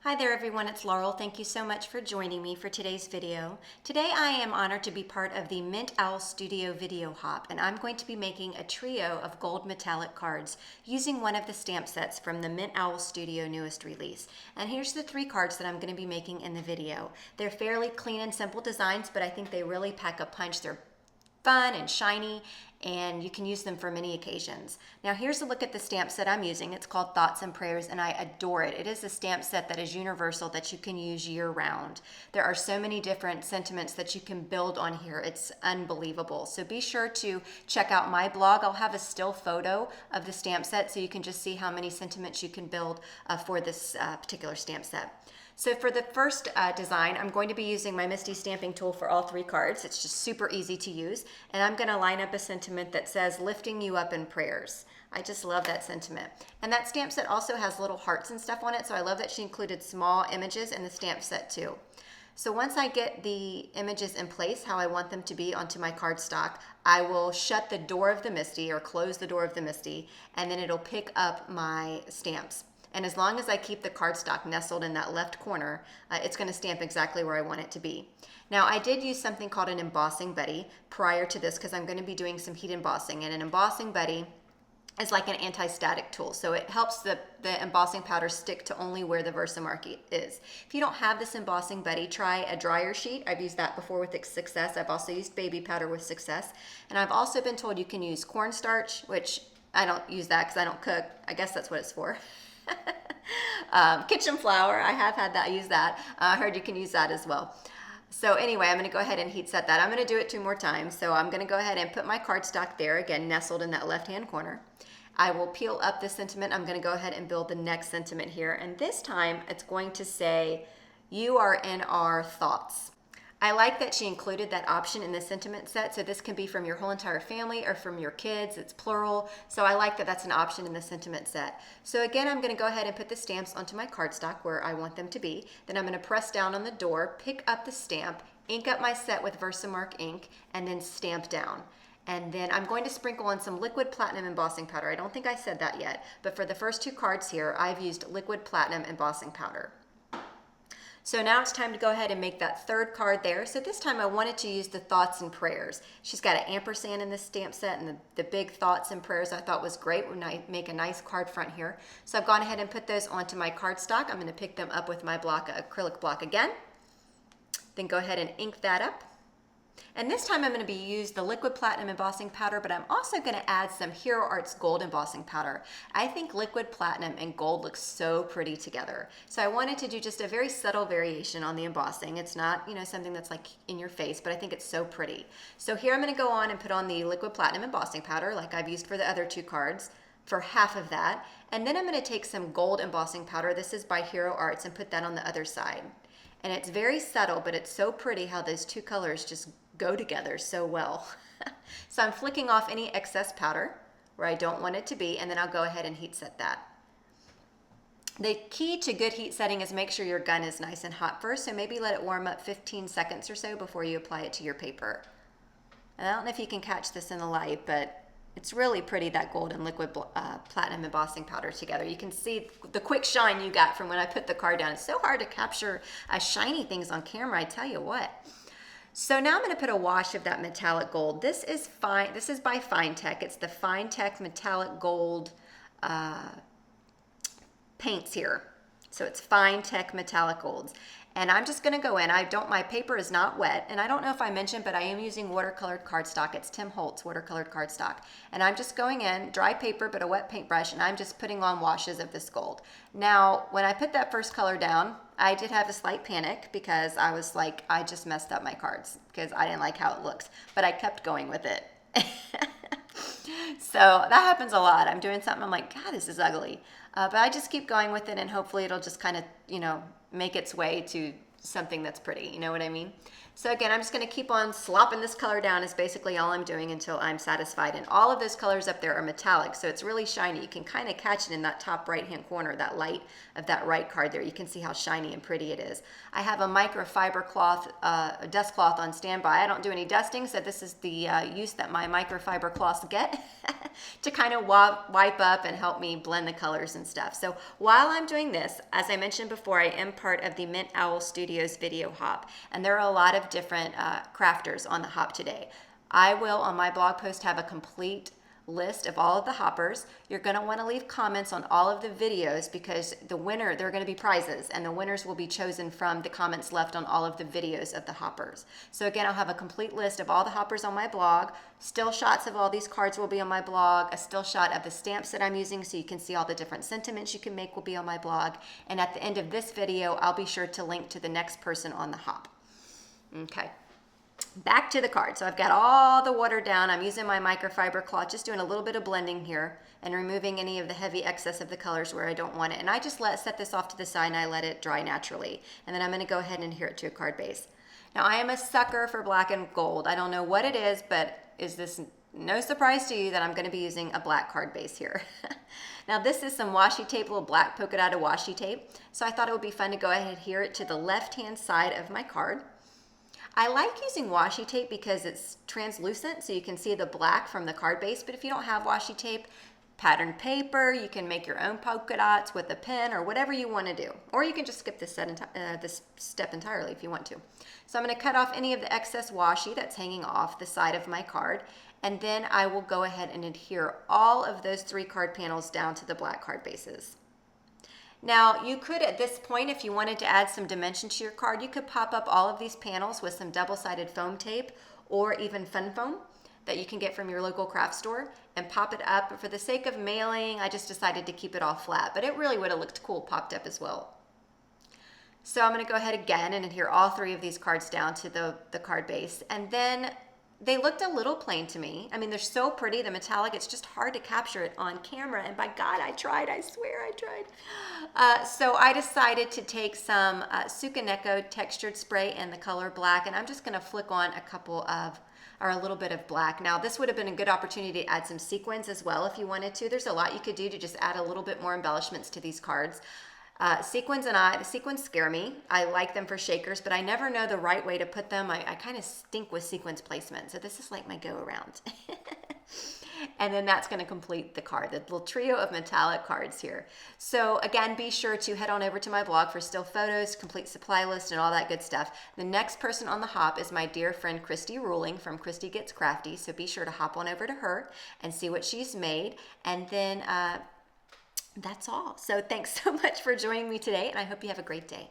Hi there everyone, it's Laurel. Thank you so much for joining me for today's video. Today I am honored to be part of the Mint Owl Studio Video Hop, and I'm going to be making a trio of gold metallic cards using one of the stamp sets from the Mint Owl Studio newest release. And here's the 3 cards that I'm going to be making in the video. They're fairly clean and simple designs, but I think they really pack a punch. They're fun and shiny, and you can use them for many occasions. Now here's a look at the stamp set I'm using. It's called Thoughts and Prayers, and I adore it. It is a stamp set that is universal, that you can use year-round. There are so many different sentiments that you can build on here. It's unbelievable. So be sure to check out my blog. I'll have a still photo of the stamp set so you can just see how many sentiments you can build for this particular stamp set. So for the first design, I'm going to be using my Misty stamping tool for all 3 cards. It's just super easy to use. And I'm going to line up a sentiment that says, lifting you up in prayers. I just love that sentiment. And that stamp set also has little hearts and stuff on it, so I love that she included small images in the stamp set too. So once I get the images in place, how I want them to be onto my cardstock, I will shut the door of the Misty, or close the door of the Misty, and then it'll pick up my stamps. And as long as I keep the cardstock nestled in that left corner, it's going to stamp exactly where I want it to be. Now, I did use something called an embossing buddy prior to this because I'm going to be doing some heat embossing. And an embossing buddy is like an anti-static tool. So it helps the embossing powder stick to only where the Versamark is. If you don't have this embossing buddy, try a dryer sheet. I've used that before with success. I've also used baby powder with success. And I've also been told you can use cornstarch, which I don't use that because I don't cook. I guess that's what it's for. Kitchen flour, I have had that, use that. I heard you can use that as well. So anyway, I'm going to go ahead and heat set that. I'm going to do it 2 more times. So I'm going to go ahead and put my cardstock there, again nestled in that left hand corner. I will peel up the sentiment. I'm going to go ahead and build the next sentiment here, and this time it's going to say, you are in our thoughts. I like that she included that option in the sentiment set, so this can be from your whole entire family or from your kids. It's plural, so I like that that's an option in the sentiment set. So again, I'm going to go ahead and put the stamps onto my cardstock where I want them to be. Then I'm going to press down on the door, pick up the stamp, ink up my set with Versamark ink, and then stamp down. And then I'm going to sprinkle on some liquid platinum embossing powder. I don't think I said that yet, but for the first 2 cards here, I've used liquid platinum embossing powder. So now it's time to go ahead and make that 3rd card there. So this time I wanted to use the thoughts and prayers. She's got an ampersand in this stamp set, and the big thoughts and prayers I thought was great when I make a nice card front here. So I've gone ahead and put those onto my cardstock. I'm going to pick them up with my acrylic block again. Then go ahead and ink that up. And this time I'm going to use the liquid platinum embossing powder, but I'm also going to add some Hero Arts gold embossing powder. I think liquid platinum and gold look so pretty together. So I wanted to do just a very subtle variation on the embossing. It's not, something that's like in your face, but I think it's so pretty. So here I'm going to go on and put on the liquid platinum embossing powder like I've used for the other 2 cards for half of that. And then I'm going to take some gold embossing powder. This is by Hero Arts, and put that on the other side. And it's very subtle, but it's so pretty how those 2 colors just go together so well. So I'm flicking off any excess powder where I don't want it to be, and then I'll go ahead and heat set that. The key to good heat setting is make sure your gun is nice and hot first, so maybe let it warm up 15 seconds or so before you apply it to your paper. And I don't know if you can catch this in the light, but it's really pretty, that gold and liquid platinum embossing powder together. You can see the quick shine you got from when I put the card down. It's so hard to capture shiny things on camera, I tell you what. So now I'm going to put a wash of that metallic gold. This is fine. This is by Fine Tech. It's the Fine Tech metallic gold paints here. So it's Fine Tech metallic golds. And I'm just going to go in. My paper is not wet, and I don't know if I mentioned, but I am using watercolored cardstock. It's Tim Holtz watercolored cardstock. And I'm just going in, dry paper, but a wet paintbrush, and I'm just putting on washes of this gold. Now, when I put that first color down, I did have a slight panic because I was like, I just messed up my cards because I didn't like how it looks, but I kept going with it. So that happens a lot. I'm doing something, I'm like, God, this is ugly. But I just keep going with it, and hopefully it'll just kind of, make its way to something that's pretty, you know what I mean? So again, I'm just going to keep on slopping this color down is basically all I'm doing until I'm satisfied. And all of those colors up there are metallic, so it's really shiny. You can kind of catch it in that top right-hand corner, that light of that right card there. You can see how shiny and pretty it is. I have a microfiber cloth, a dust cloth on standby. I don't do any dusting, so this is the use that my microfiber cloths get. to kind of wipe up and help me blend the colors and stuff. So while I'm doing this, as I mentioned before, I am part of the Mint Owl Studios video hop, and there are a lot of different crafters on the hop today. I will, on my blog post, have a complete list of all of the hoppers. You're going to want to leave comments on all of the videos because the winner, there are going to be prizes, and the winners will be chosen from the comments left on all of the videos of the hoppers. So again, I'll have a complete list of all the hoppers on my blog. Still shots of all these cards will be on my blog. A still shot of the stamps that I'm using so you can see all the different sentiments you can make will be on my blog. And at the end of this video, I'll be sure to link to the next person on the hop. Okay. Back to the card. So I've got all the water down. I'm using my microfiber cloth, just doing a little bit of blending here and removing any of the heavy excess of the colors where I don't want it. And I just set this off to the side and I let it dry naturally. And then I'm going to go ahead and adhere it to a card base. Now I am a sucker for black and gold. I don't know what it is, but is this no surprise to you that I'm going to be using a black card base here. Now this is some washi tape, a little black polka dotted washi tape. So I thought it would be fun to go ahead and adhere it to the left-hand side of my card. I like using washi tape because it's translucent so you can see the black from the card base, but if you don't have washi tape, patterned paper, you can make your own polka dots with a pen or whatever you want to do. Or you can just skip this step entirely if you want to. So I'm going to cut off any of the excess washi that's hanging off the side of my card, and then I will go ahead and adhere all of those 3 card panels down to the black card bases. Now you could at this point, if you wanted to add some dimension to your card, you could pop up all of these panels with some double-sided foam tape or even fun foam that you can get from your local craft store and pop it up. But for the sake of mailing, I just decided to keep it all flat, but it really would have looked cool popped up as well. So I'm going to go ahead again and adhere all 3 of these cards down to the card base, and then they looked a little plain to me. I mean, they're so pretty, the metallic, it's just hard to capture it on camera. And by God, I tried, I swear I tried. So I decided to take some Sukaneko textured spray in the color black, and I'm just gonna flick on a little bit of black. Now, this would have been a good opportunity to add some sequins as well if you wanted to. There's a lot you could do to just add a little bit more embellishments to these cards. The sequins scare me. I like them for shakers, but I never know the right way to put them. I kind of stink with sequins placement, so this is like my go around. And then that's going to complete the card, the little trio of metallic cards here. So again, be sure to head on over to my blog for still photos, complete supply list, and all that good stuff. The next person on the hop is my dear friend Christy Ruling from Christy Gets Crafty, so be sure to hop on over to her and see what she's made. And then that's all. So thanks so much for joining me today, and I hope you have a great day.